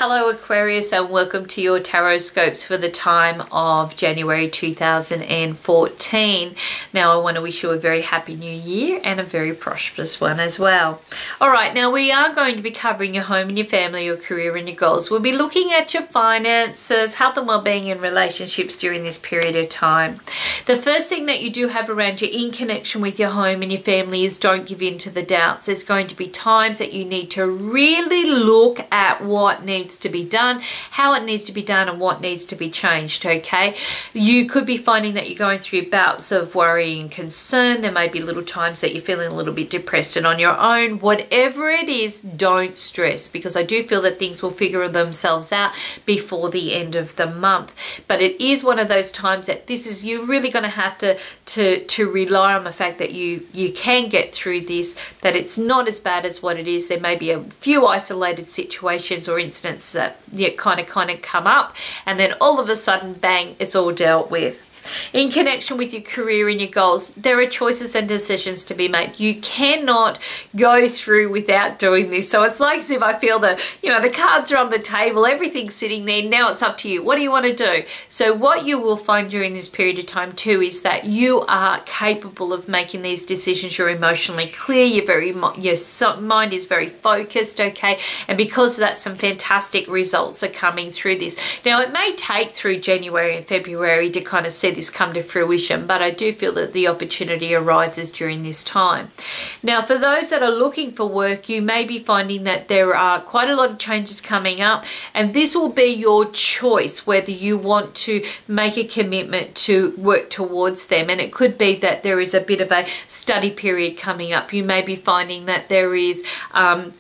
Hello Aquarius, and welcome to your Tarotscopes for the time of January 2014. Now I want to wish you a very happy new year and a very prosperous one as well. Alright, now we are going to be covering your home and your family, your career and your goals. We'll be looking at your finances, health and well-being and relationships during this period of time. The first thing that you do have around you in connection with your home and your family is don't give in to the doubts. There's going to be times that you need to really look at what needs to be done, how it needs to be done, and what needs to be changed, okay? You could be finding that you're going through bouts of worry and concern. There may be little times that you're feeling a little bit depressed, and on your own, whatever it is, don't stress, because I do feel that things will figure themselves out before the end of the month. But it is one of those times that you're really going to have to rely on the fact that you can get through this, that it's not as bad as what it is. There may be a few isolated situations or incidents that kind of come up, and then all of a sudden, bang, it's all dealt with. In connection with your career and your goals, there are choices and decisions to be made. You cannot go through without doing this. So it's like as if I feel the cards are on the table, everything's sitting there. Now it's up to you. What do you want to do? So what you will find during this period of time too is that you are capable of making these decisions. You're emotionally clear. Your mind is very focused, okay? And because of that, some fantastic results are coming through this. Now it may take through January and February to kind of see this come to fruition, but I do feel that the opportunity arises during this time. Now for those that are looking for work, you may be finding that there are quite a lot of changes coming up, and this will be your choice whether you want to make a commitment to work towards them. And it could be that there is a bit of a study period coming up. You may be finding that there is a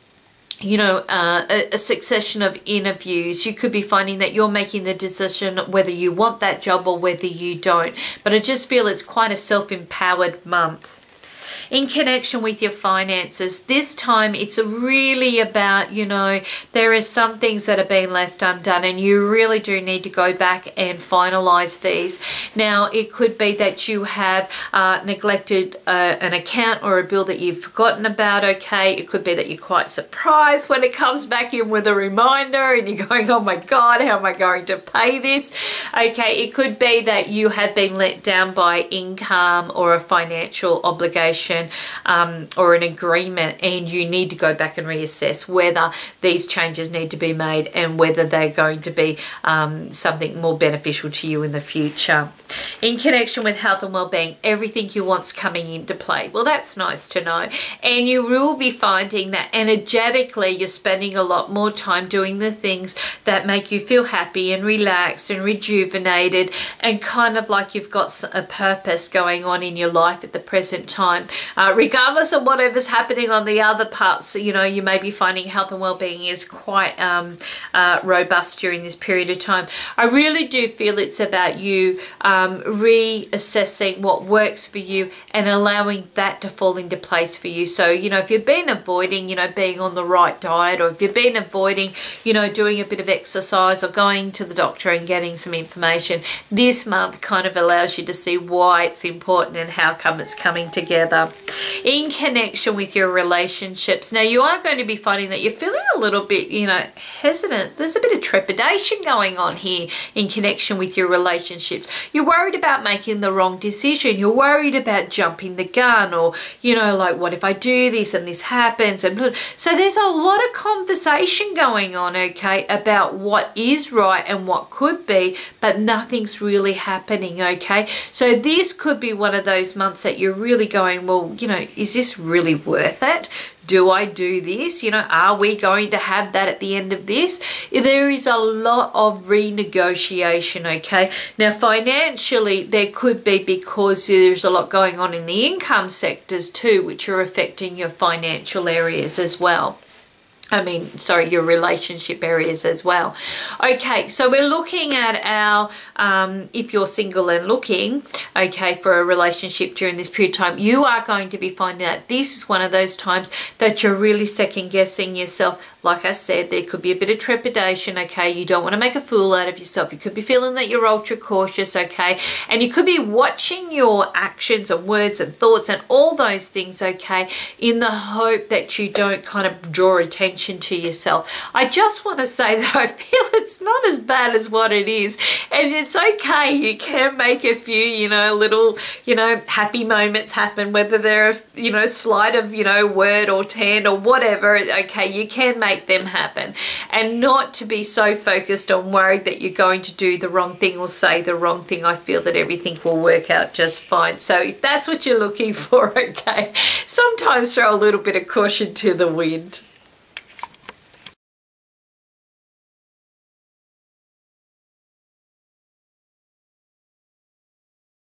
succession of interviews. You could be finding that you're making the decision whether you want that job or whether you don't. But I just feel it's quite a self-empowered month. In connection with your finances, this time it's really about, there are some things that are being left undone, and you really do need to go back and finalize these. Now, it could be that you have neglected an account or a bill that you've forgotten about, okay? It could be that you're quite surprised when it comes back in with a reminder and you're going, oh my God, how am I going to pay this? Okay, it could be that you have been let down by income or a financial obligation, or an agreement, and you need to go back and reassess whether these changes need to be made and whether they're going to be something more beneficial to you in the future. In connection with health and well-being, everything you want's coming into play. Well, that's nice to know. And you will be finding that energetically you're spending a lot more time doing the things that make you feel happy and relaxed and rejuvenated, and kind of like you've got a purpose going on in your life at the present time. Regardless of whatever's happening on the other parts, you may be finding health and well-being is quite robust during this period of time. I really do feel it's about you reassessing what works for you and allowing that to fall into place for you. So, if you've been avoiding, being on the right diet, or if you've been avoiding, doing a bit of exercise or going to the doctor and getting some information, this month kind of allows you to see why it's important and how come it's coming together. In connection with your relationships, now you are going to be finding that you're feeling a little bit, hesitant. There's a bit of trepidation going on here in connection with your relationships. You're worried about making the wrong decision. You're worried about jumping the gun, or, like, what if I do this and this happens? And so there's a lot of conversation going on, okay, about what is right and what could be, but nothing's really happening, okay? So this could be one of those months that you're really going, well, is this really worth it? Do I do this? Are we going to have that at the end of this? There is a lot of renegotiation, okay? Now, financially, there could be, because there's a lot going on in the income sectors too, which are affecting your financial areas as well. Your relationship areas as well. Okay, so we're looking at our, if you're single and looking, okay, for a relationship during this period of time, you are going to be finding that this is one of those times that you're really second guessing yourself. Like I said, there could be a bit of trepidation, okay? You don't want to make a fool out of yourself. You could be feeling that you're ultra cautious, okay? And you could be watching your actions and words and thoughts and all those things, okay, in the hope that you don't kind of draw attention mention to yourself. I just want to say that I feel it's not as bad as what it is, and it's okay. You can make a few, you know, little, you know, happy moments happen, whether they're, you know, sleight of, you know, word or hand or whatever. Okay, you can make them happen, and not to be so focused on worried that you're going to do the wrong thing or say the wrong thing. I feel that everything will work out just fine. So if that's what you're looking for, okay, sometimes throw a little bit of caution to the wind.